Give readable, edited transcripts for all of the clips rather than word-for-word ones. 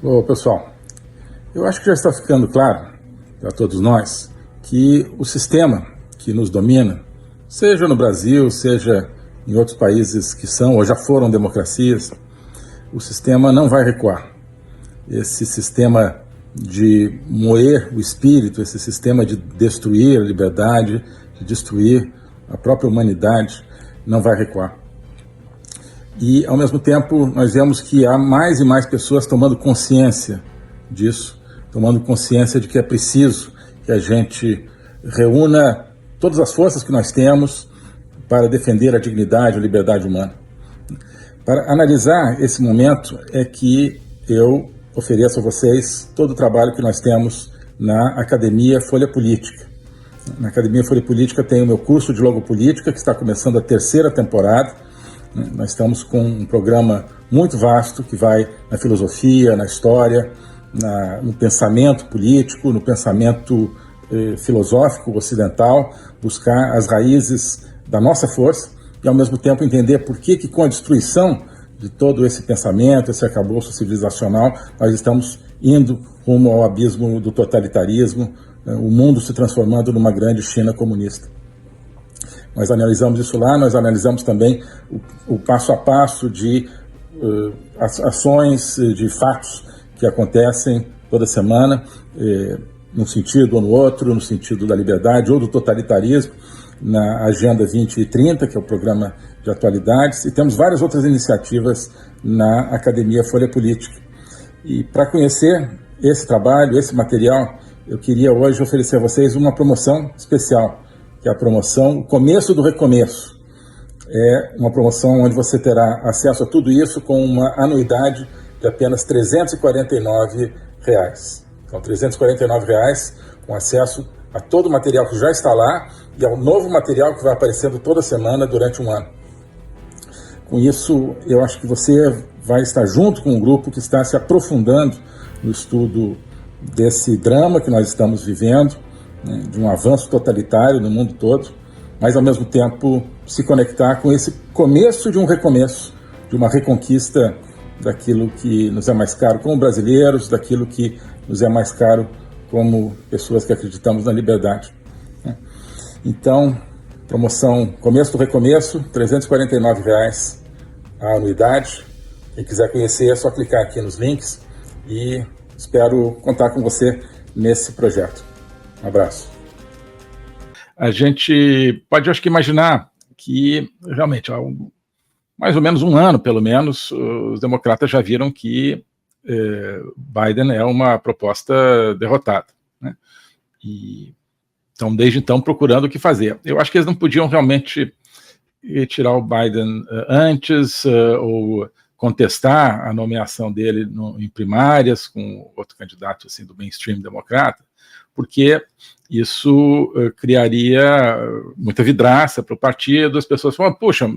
Ô, pessoal, eu acho que já está ficando claro para todos nós que o sistema que nos domina, seja no Brasil, seja em outros países que são ou já foram democracias, o sistema não vai recuar. Esse sistema de moer o espírito, esse sistema de destruir a liberdade, de destruir a própria humanidade, não vai recuar. E, ao mesmo tempo, nós vemos que há mais e mais pessoas tomando consciência disso, tomando consciência de que é preciso que a gente reúna todas as forças que nós temos para defender a dignidade e a liberdade humana. Para analisar esse momento é que eu ofereço a vocês todo o trabalho que nós temos na Academia Folha Política. Na Academia Folha Política tem o meu curso de Logopolítica, que está começando a 3ª temporada. Nós estamos com um programa muito vasto que vai na filosofia, na história, no pensamento político, no pensamento filosófico ocidental, buscar as raízes da nossa força e, ao mesmo tempo, entender por que com a destruição de todo esse pensamento, esse arcabouço civilizacional, nós estamos indo rumo ao abismo do totalitarismo, o mundo se transformando numa grande China comunista. Nós analisamos isso lá, nós analisamos também o passo a passo de ações, de fatos que acontecem toda semana, num sentido ou no outro, no sentido da liberdade ou do totalitarismo, na Agenda 2030, que é o programa de atualidades, e temos várias outras iniciativas na Academia Folha Política. E para conhecer esse trabalho, esse material, eu queria hoje oferecer a vocês uma promoção especial, que é a promoção O Começo do Recomeço. É uma promoção onde você terá acesso a tudo isso com uma anuidade de apenas R$ 349. Então, R$ 349 com acesso a todo o material que já está lá e ao novo material que vai aparecendo toda semana durante um ano. Com isso, eu acho que você vai estar junto com um grupo que está se aprofundando no estudo desse drama que nós estamos vivendo, né, de um avanço totalitário no mundo todo, mas ao mesmo tempo se conectar com esse começo de um recomeço, de uma reconquista daquilo que nos é mais caro como brasileiros, daquilo que nos é mais caro como pessoas que acreditamos na liberdade. Então, promoção Começo do Recomeço, R$ 349 a anuidade. Quem quiser conhecer é só clicar aqui nos links e espero contar com você nesse projeto. Um abraço. A gente pode, acho que, imaginar que, realmente, há mais ou menos um ano, pelo menos, os democratas já viram que Biden é uma proposta derrotada, né? E estão, desde então, procurando o que fazer. Eu acho que eles não podiam realmente tirar o Biden antes ou contestar a nomeação dele em primárias com outro candidato assim, do mainstream democrata, porque isso criaria muita vidraça para o partido, as pessoas falam, puxa,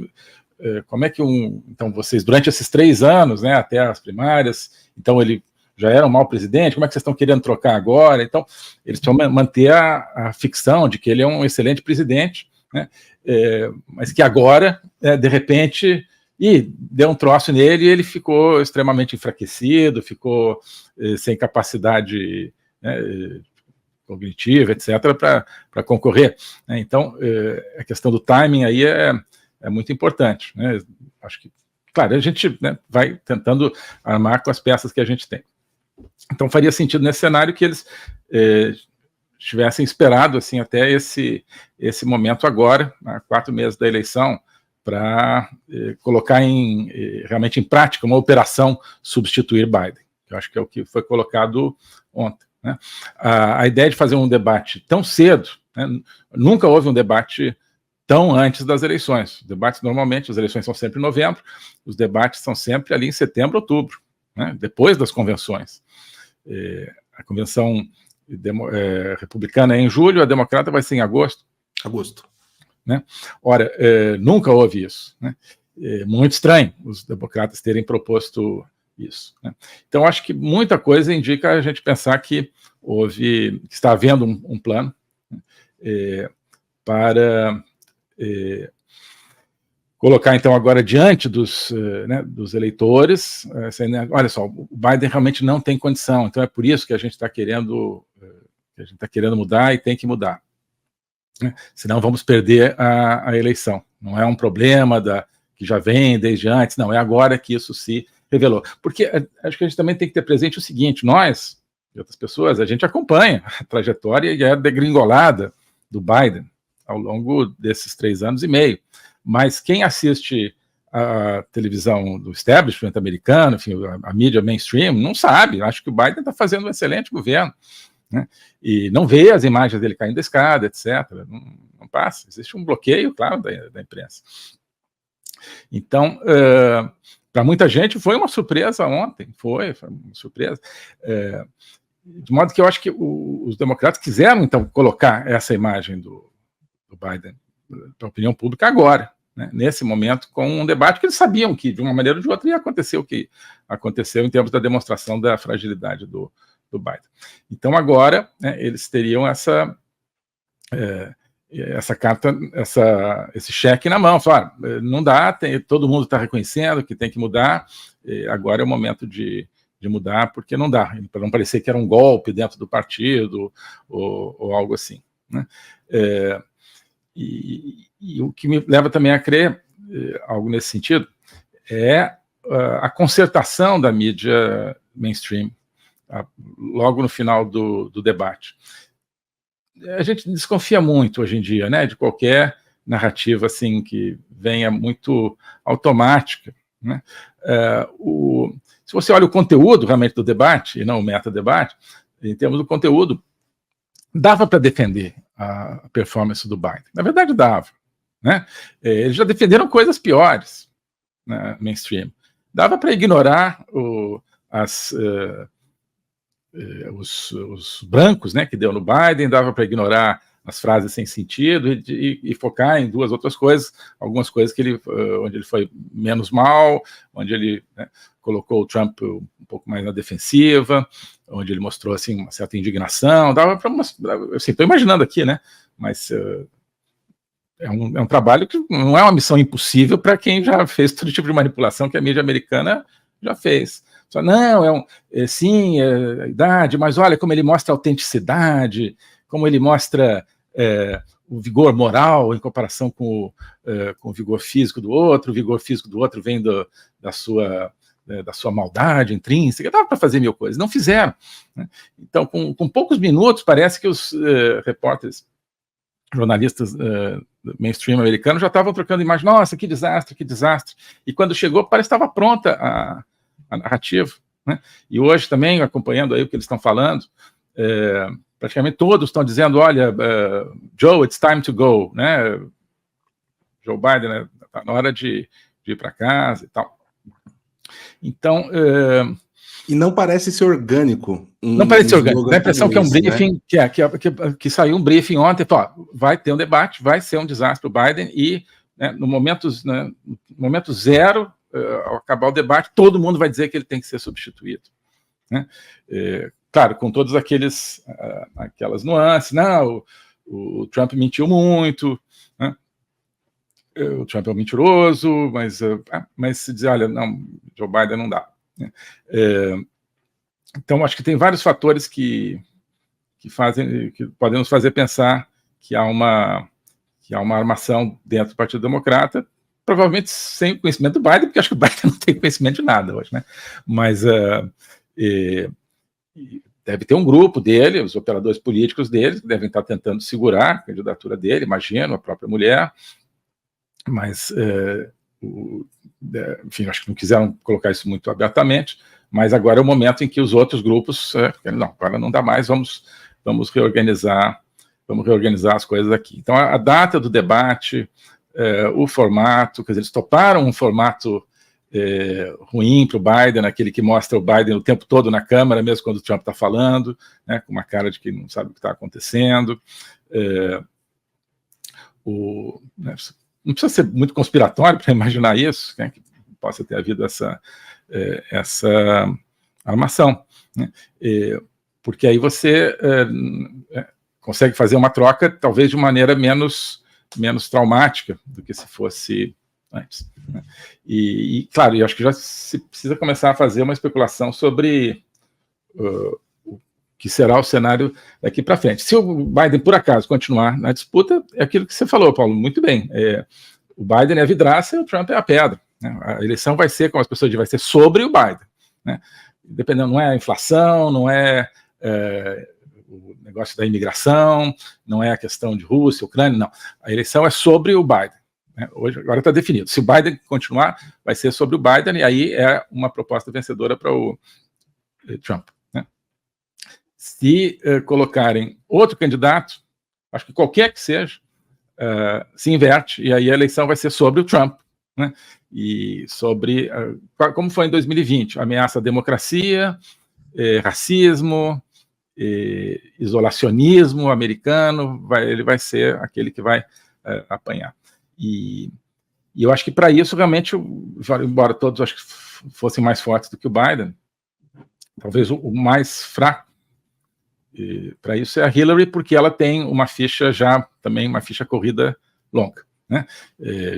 como é que então vocês, durante esses 3 anos, né, até as primárias, então ele já era um mau presidente, como é que vocês estão querendo trocar agora? Então, eles precisam manter a ficção de que ele é um excelente presidente, né, mas que agora, de repente, deu um troço nele e ele ficou extremamente enfraquecido, ficou sem capacidade, né, cognitiva, etc., para concorrer. Né? Então, a questão do timing aí é muito importante. Né? Acho que, claro, a gente, né, vai tentando armar com as peças que a gente tem. Então, faria sentido nesse cenário que eles tivessem esperado assim, até esse momento agora, há 4 meses da eleição, para colocar realmente em prática uma operação substituir Biden. Eu acho que é o que foi colocado ontem. Né? A ideia de fazer um debate tão cedo, né, nunca houve um debate tão antes das eleições. Os debates, normalmente, as eleições são sempre em novembro, os debates são sempre ali em setembro, outubro, né, depois das convenções. A convenção republicana é em julho, a democrata vai ser em agosto. Né? Ora, nunca houve isso. Né? Muito estranho os democratas terem proposto isso. Né? Então, acho que muita coisa indica a gente pensar que está havendo um plano para colocar, então, agora diante dos eleitores, olha só, o Biden realmente não tem condição, então é por isso que a gente está querendo mudar e tem que mudar. Senão vamos perder a eleição. Não é um problema que já vem desde antes, não, é agora que isso se revelou. Porque acho que a gente também tem que ter presente o seguinte, nós, e outras pessoas, a gente acompanha a trajetória e a degringolada do Biden ao longo desses 3 anos e meio. Mas quem assiste a televisão do establishment americano, enfim, a mídia mainstream, não sabe. Acho que o Biden está fazendo um excelente governo, né? E não vê as imagens dele caindo da escada, etc. Não passa. Existe um bloqueio, claro, da imprensa. Então, para muita gente foi uma surpresa ontem, foi uma surpresa. De modo que eu acho que os democratas quiseram, então, colocar essa imagem do Biden para a opinião pública agora, né, nesse momento, com um debate que eles sabiam que, de uma maneira ou de outra, ia acontecer o que aconteceu em termos da demonstração da fragilidade do Biden. Então, agora, né, eles teriam essa carta, esse cheque na mão. Falaram, não dá, todo mundo está reconhecendo que tem que mudar, agora é o momento de mudar, porque não dá, para não parecer que era um golpe dentro do partido ou algo assim, né? E o que me leva também a crer algo nesse sentido é a concertação da mídia mainstream logo no final do debate. A gente desconfia muito hoje em dia, né, de qualquer narrativa assim que venha muito automática, né? Se você olha o conteúdo realmente do debate e não o metadebate, em termos do conteúdo, dava para defender a performance do Biden. Na verdade, dava, né? Eles já defenderam coisas piores na mainstream. Dava para ignorar os brancos, né, que deu no Biden, dava para ignorar as frases sem sentido e focar em 2 outras coisas, algumas coisas onde ele foi menos mal, onde ele, né, colocou o Trump um pouco mais na defensiva, onde ele mostrou assim, uma certa indignação, dava para mostrar, assim, estou imaginando aqui, né, mas é um trabalho que não é uma missão impossível para quem já fez todo tipo de manipulação que a mídia americana já fez. Só, não, sim, é a idade, mas olha como ele mostra a autenticidade, como ele mostra o vigor moral em comparação com o vigor físico do outro, o vigor físico do outro vem da sua maldade intrínseca. Dava para fazer 1000 coisas, não fizeram, né? Então, com poucos minutos, parece que os repórteres, jornalistas mainstream americanos já estavam trocando imagem. Nossa, que desastre, que desastre. E quando chegou, parece que estava pronta a narrativa, né? E hoje também, acompanhando aí o que eles estão falando, praticamente todos estão dizendo, olha, Joe, it's time to go, né? Joe Biden, né? Tá na hora de ir para casa e tal. Então... E não parece ser orgânico. Não parece ser orgânico. Dá a impressão que é um briefing, né? que saiu um briefing ontem, falou, vai ter um debate, vai ser um desastre para o Biden, e, né, no momento zero, ao acabar o debate, todo mundo vai dizer que ele tem que ser substituído, né? Claro, com todas aquelas nuances, não, o Trump mentiu muito, né? O Trump é um mentiroso, mas se dizer, olha, não, Joe Biden não dá, né? Então, acho que tem vários fatores que podem nos fazer pensar que há uma armação dentro do Partido Democrata, provavelmente sem o conhecimento do Biden, porque acho que o Biden não tem conhecimento de nada hoje, né? Mas deve ter um grupo dele, os operadores políticos dele, que devem estar tentando segurar a candidatura dele, imagino, a própria mulher, mas, enfim, acho que não quiseram colocar isso muito abertamente, mas agora é o momento em que os outros grupos, não, agora não dá mais, vamos reorganizar as coisas aqui. Então, a data do debate, o formato, quer dizer, eles toparam um formato ruim para o Biden, aquele que mostra o Biden o tempo todo na câmera, mesmo quando o Trump está falando, né, com uma cara de que não sabe o que está acontecendo. Né, não precisa ser muito conspiratório para imaginar isso, né, que possa ter havido essa armação, né? Porque aí você consegue fazer uma troca, talvez de maneira menos traumática do que se fosse antes. Né? E, claro, eu acho que já se precisa começar a fazer uma especulação sobre o que será o cenário daqui para frente. Se o Biden, por acaso, continuar na disputa, é aquilo que você falou, Paulo, muito bem. O Biden é a vidraça e o Trump é a pedra. Né? A eleição vai ser, como as pessoas dizem, vai ser sobre o Biden. Né? Dependendo, não é a inflação, não é o negócio da imigração, não é a questão de Rússia, Ucrânia, não. A eleição é sobre o Biden. Né? Hoje, agora está definido. Se o Biden continuar, vai ser sobre o Biden, e aí é uma proposta vencedora para o Trump. Né? Se colocarem outro candidato, acho que qualquer que seja, se inverte, e aí a eleição vai ser sobre o Trump. Né? E sobre, como foi em 2020, ameaça à democracia, racismo, isolacionismo americano, ele vai ser aquele que vai apanhar. E eu acho que para isso, realmente, embora todos acho que fossem mais fortes do que o Biden, talvez o mais fraco para isso é a Hillary, porque ela tem uma ficha também uma ficha corrida longa. Né?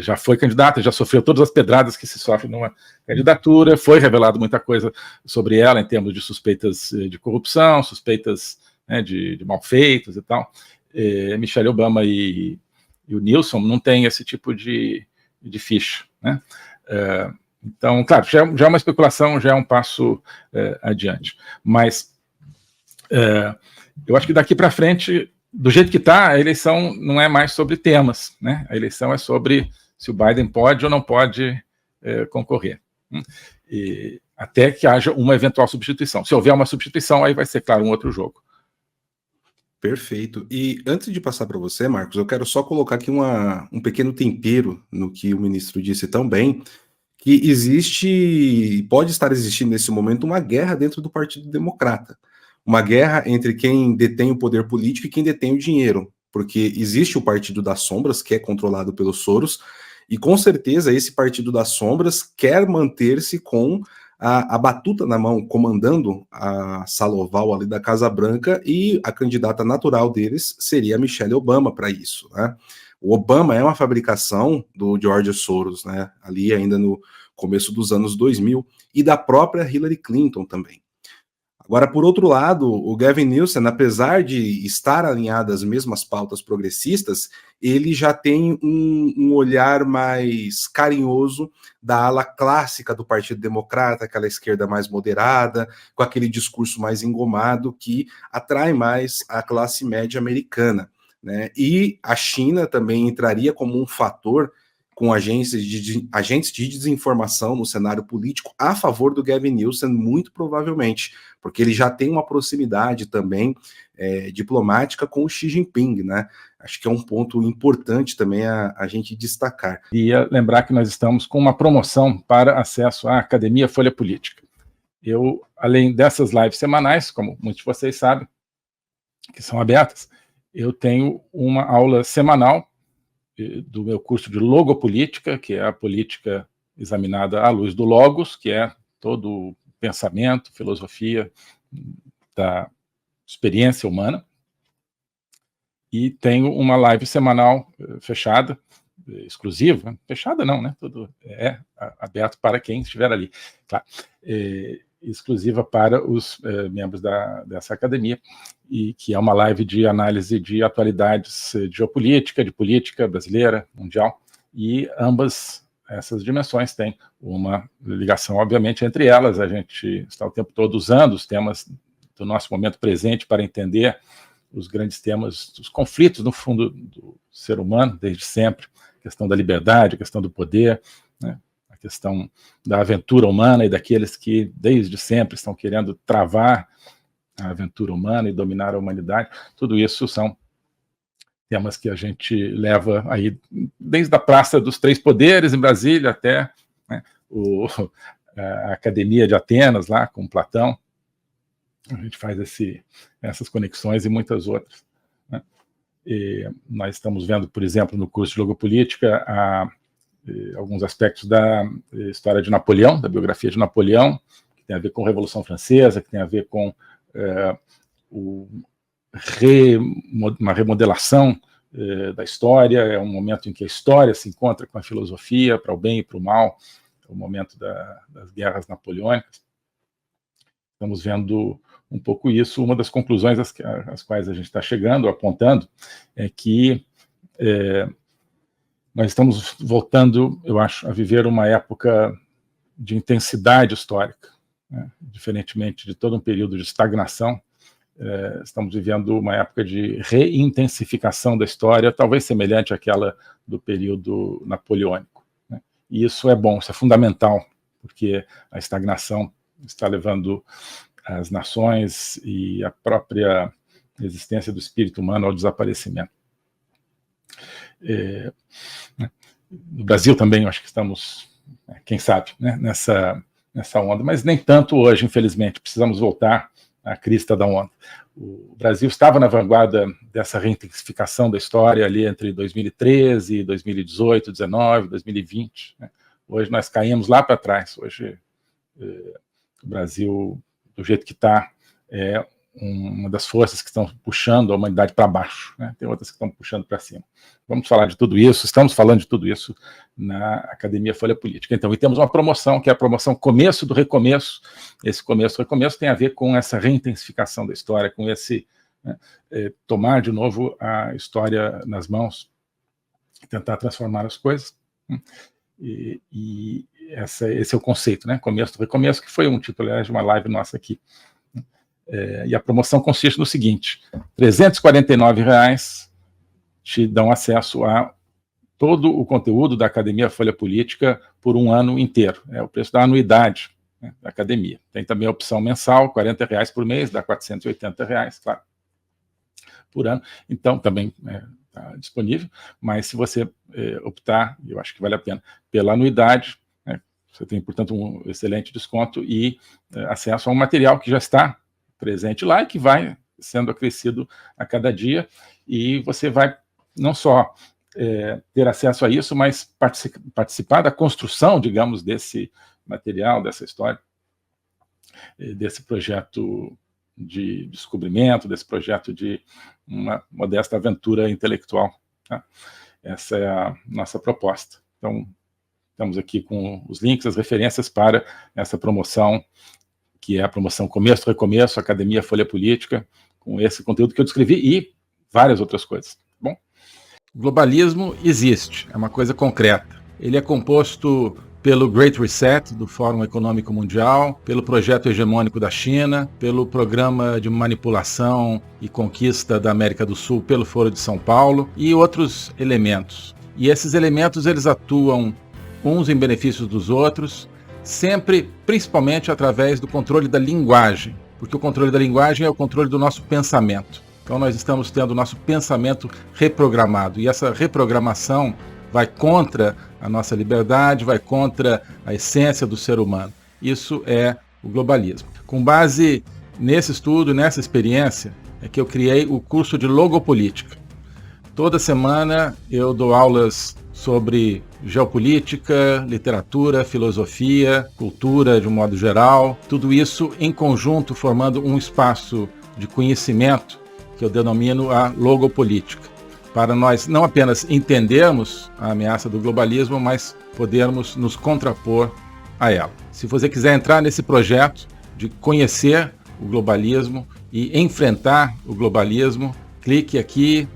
Já foi candidata, já sofreu todas as pedradas que se sofre numa candidatura, foi revelado muita coisa sobre ela em termos de suspeitas de corrupção, suspeitas, né, de malfeitos e tal. Michelle Obama e o Nixon não têm esse tipo de ficha. Né? Então, claro, já é uma especulação, já é um passo adiante. Mas eu acho que daqui para frente, do jeito que está, a eleição não é mais sobre temas, né? A eleição é sobre se o Biden pode ou não pode concorrer. E até que haja uma eventual substituição. Se houver uma substituição, aí vai ser, claro, um outro jogo. Perfeito. E antes de passar para você, Marcos, eu quero só colocar aqui um pequeno tempero no que o ministro disse tão bem, que pode estar existindo nesse momento uma guerra dentro do Partido Democrata. Uma guerra entre quem detém o poder político e quem detém o dinheiro, porque existe o Partido das Sombras, que é controlado pelos Soros, e com certeza esse Partido das Sombras quer manter-se com a batuta na mão, comandando a sala oval ali da Casa Branca, e a candidata natural deles seria a Michelle Obama para isso. Né? O Obama é uma fabricação do George Soros, né? Ali ainda no começo dos anos 2000, e da própria Hillary Clinton também. Agora, por outro lado, o Gavin Newsom, apesar de estar alinhado às mesmas pautas progressistas, ele já tem um olhar mais carinhoso da ala clássica do Partido Democrata, aquela esquerda mais moderada, com aquele discurso mais engomado que atrai mais a classe média americana. Né? E a China também entraria como um fator com agentes de desinformação no cenário político a favor do Gavin Newsom, muito provavelmente, porque ele já tem uma proximidade também diplomática com o Xi Jinping, né? Acho que é um ponto importante também a gente destacar. E lembrar que nós estamos com uma promoção para acesso à Academia Folha Política. Eu, além dessas lives semanais, como muitos de vocês sabem, que são abertas, eu tenho uma aula semanal do meu curso de Logopolítica, que é a política examinada à luz do Logos, que é todo o pensamento, filosofia da experiência humana. E tenho uma live semanal fechada, exclusiva, fechada não, né? Tudo é aberto para quem estiver ali. Claro. Exclusiva para os membros dessa academia, e que é uma live de análise de atualidades de geopolítica, de política brasileira, mundial, e ambas essas dimensões têm uma ligação, obviamente, entre elas. A gente está o tempo todo usando os temas do nosso momento presente para entender os grandes temas, os conflitos, no fundo, do ser humano, desde sempre, a questão da liberdade, a questão do poder, né? A questão da aventura humana e daqueles que, desde sempre, estão querendo travar a aventura humana e dominar a humanidade. Tudo isso são temas que a gente leva aí, desde a Praça dos Três Poderes, em Brasília, até, né, a Academia de Atenas, lá com Platão. A gente faz essas conexões e muitas outras. Né? E nós estamos vendo, por exemplo, no curso de Logopolítica, alguns aspectos da história de Napoleão, da biografia de Napoleão, que tem a ver com a Revolução Francesa, que tem a ver com uma remodelação da história, é um momento em que a história se encontra com a filosofia, para o bem e para o mal, é o momento das guerras napoleônicas. Estamos vendo um pouco isso. Uma das conclusões às quais a gente está chegando, apontando, é que nós estamos voltando, eu acho, a viver uma época de intensidade histórica, né? Diferentemente de todo um período de estagnação, estamos vivendo uma época de reintensificação da história, talvez semelhante àquela do período napoleônico, né? E isso é bom, isso é fundamental, porque a estagnação está levando as nações e a própria existência do espírito humano ao desaparecimento. No Brasil também, eu acho que estamos, quem sabe, né, nessa onda, mas nem tanto hoje, infelizmente. Precisamos voltar à crista da onda. O Brasil estava na vanguarda dessa reintensificação da história ali entre 2013, 2018, 2019, 2020. Né? Hoje nós caímos lá para trás. Hoje o Brasil, do jeito que está, é uma das forças que estão puxando a humanidade para baixo, né? Tem outras que estão puxando para cima. Vamos falar de tudo isso, estamos falando de tudo isso na Academia Folha Política. Então, e temos uma promoção, que é a promoção Começo do Recomeço. Esse começo do recomeço tem a ver com essa reintensificação da história, com esse, né, tomar de novo a história nas mãos, tentar transformar as coisas. E esse é o conceito, né? Começo do Recomeço, que foi um título, aliás, de uma live nossa aqui. E a promoção consiste no seguinte: R$ 349 te dão acesso a todo o conteúdo da Academia Folha Política por um ano inteiro. É o preço da anuidade, né, da Academia. Tem também a opção mensal, R$ 40 por mês, dá R$ 480, claro, por ano. Então, também está disponível, mas se você optar, eu acho que vale a pena, pela anuidade, né, você tem, portanto, um excelente desconto e acesso a um material que já está presente lá e que vai sendo acrescido a cada dia, e você vai não só ter acesso a isso, mas participar da construção, digamos, desse material, dessa história, desse projeto de descobrimento, desse projeto de uma modesta aventura intelectual. Tá? Essa é a nossa proposta. Então, estamos aqui com os links, as referências para essa promoção, que é a promoção Começo do Recomeço, Academia Folha Política, com esse conteúdo que eu descrevi e várias outras coisas. Bom, o globalismo existe, é uma coisa concreta. Ele é composto pelo Great Reset, do Fórum Econômico Mundial, pelo projeto hegemônico da China, pelo programa de manipulação e conquista da América do Sul pelo Foro de São Paulo e outros elementos. E esses elementos, eles atuam uns em benefício dos outros, sempre, principalmente, através do controle da linguagem, porque o controle da linguagem é o controle do nosso pensamento. Então nós estamos tendo o nosso pensamento reprogramado, e essa reprogramação vai contra a nossa liberdade, vai contra a essência do ser humano. Isso é o globalismo. Com base nesse estudo, nessa experiência, é que eu criei o curso de Logopolítica. Toda semana eu dou aulas sobre geopolítica, literatura, filosofia, cultura de um modo geral, tudo isso em conjunto formando um espaço de conhecimento que eu denomino a logopolítica, para nós não apenas entendermos a ameaça do globalismo, mas podermos nos contrapor a ela. Se você quiser entrar nesse projeto de conhecer o globalismo e enfrentar o globalismo, clique aqui.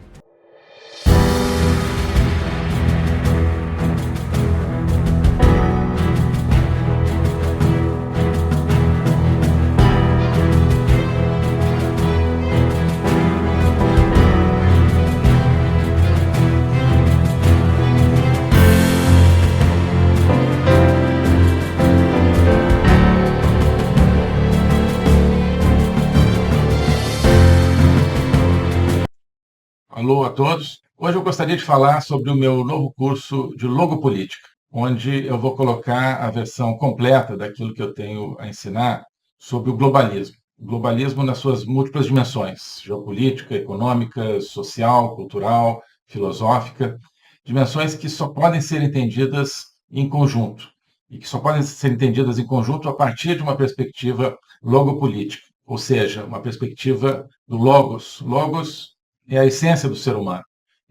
Alô a todos. Hoje eu gostaria de falar sobre o meu novo curso de Logopolítica, onde eu vou colocar a versão completa daquilo que eu tenho a ensinar sobre o globalismo. O globalismo nas suas múltiplas dimensões: geopolítica, econômica, social, cultural, filosófica, dimensões que só podem ser entendidas em conjunto, e que só podem ser entendidas em conjunto a partir de uma perspectiva logopolítica, ou seja, uma perspectiva do logos. Logos é a essência do ser humano.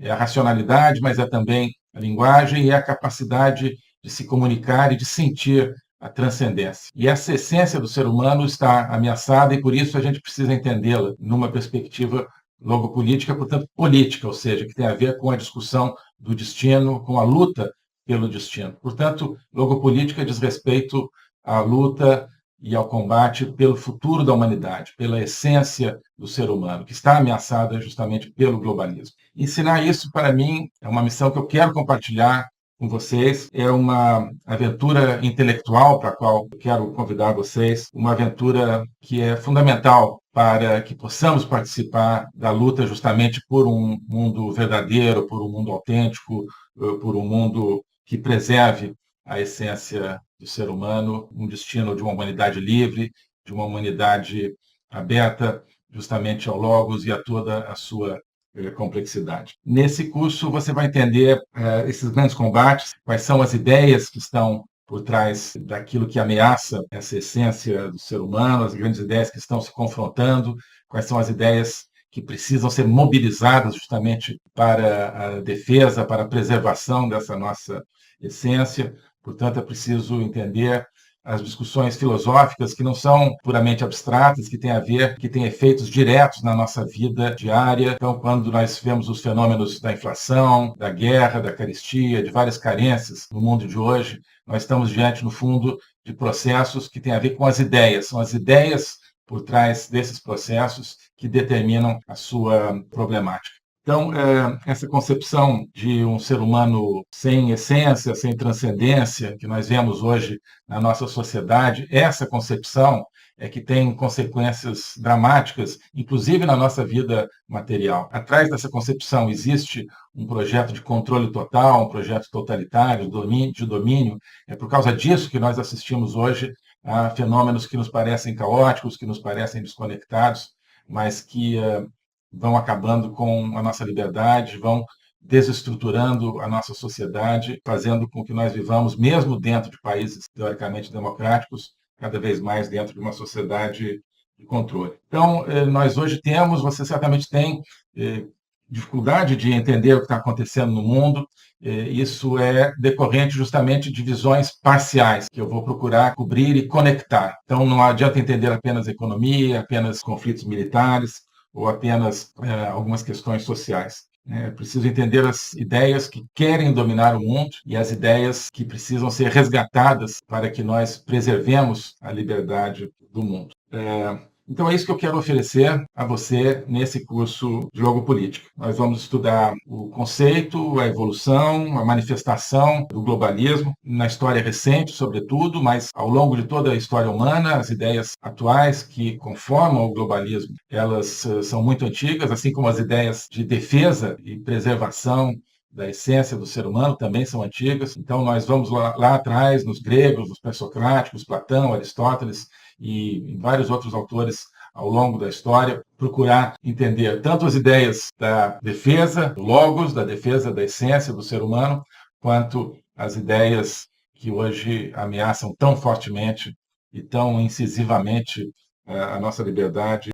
É a racionalidade, mas é também a linguagem e a capacidade de se comunicar e de sentir a transcendência. E essa essência do ser humano está ameaçada e, por isso, a gente precisa entendê-la numa perspectiva logopolítica, portanto, política, ou seja, que tem a ver com a discussão do destino, com a luta pelo destino. Portanto, logopolítica diz respeito à luta e ao combate pelo futuro da humanidade, pela essência do ser humano, que está ameaçada justamente pelo globalismo. Ensinar isso, para mim, é uma missão que eu quero compartilhar com vocês. É uma aventura intelectual para a qual eu quero convidar vocês, uma aventura que é fundamental para que possamos participar da luta justamente por um mundo verdadeiro, por um mundo autêntico, por um mundo que preserve a essência do ser humano, um destino de uma humanidade livre, de uma humanidade aberta justamente ao Logos e a toda a sua complexidade. Nesse curso você vai entender esses grandes combates, quais são as ideias que estão por trás daquilo que ameaça essa essência do ser humano, as grandes ideias que estão se confrontando, quais são as ideias que precisam ser mobilizadas justamente para a defesa, para a preservação dessa nossa essência. Portanto, é preciso entender as discussões filosóficas que não são puramente abstratas, que têm a ver, que têm efeitos diretos na nossa vida diária. Então, quando nós vemos os fenômenos da inflação, da guerra, da carestia, de várias carências no mundo de hoje, nós estamos diante, no fundo, de processos que têm a ver com as ideias. São as ideias por trás desses processos que determinam a sua problemática. Então, essa concepção de um ser humano sem essência, sem transcendência, que nós vemos hoje na nossa sociedade, essa concepção é que tem consequências dramáticas, inclusive na nossa vida material. Atrás dessa concepção existe um projeto de controle total, um projeto totalitário, de domínio. É por causa disso que nós assistimos hoje a fenômenos que nos parecem caóticos, que nos parecem desconectados, mas que vão acabando com a nossa liberdade, vão desestruturando a nossa sociedade, fazendo com que nós vivamos, mesmo dentro de países teoricamente democráticos, cada vez mais dentro de uma sociedade de controle. Então, nós hoje temos, você certamente tem, dificuldade de entender o que está acontecendo no mundo. Isso é decorrente justamente de visões parciais, que eu vou procurar cobrir e conectar. Então, não adianta entender apenas economia, apenas conflitos militares, ou apenas algumas questões sociais. É preciso entender as ideias que querem dominar o mundo e as ideias que precisam ser resgatadas para que nós preservemos a liberdade do mundo. Então é isso que eu quero oferecer a você nesse curso de logopolítica. Nós vamos estudar o conceito, a evolução, a manifestação do globalismo na história recente, sobretudo, mas ao longo de toda a história humana, as ideias atuais que conformam o globalismo, elas são muito antigas, assim como as ideias de defesa e preservação da essência do ser humano também são antigas. Então nós vamos lá atrás, nos gregos, nos pré-socráticos, Platão, Aristóteles, e vários outros autores ao longo da história, procurar entender tanto as ideias da defesa do logos, da defesa da essência do ser humano, quanto as ideias que hoje ameaçam tão fortemente e tão incisivamente a nossa liberdade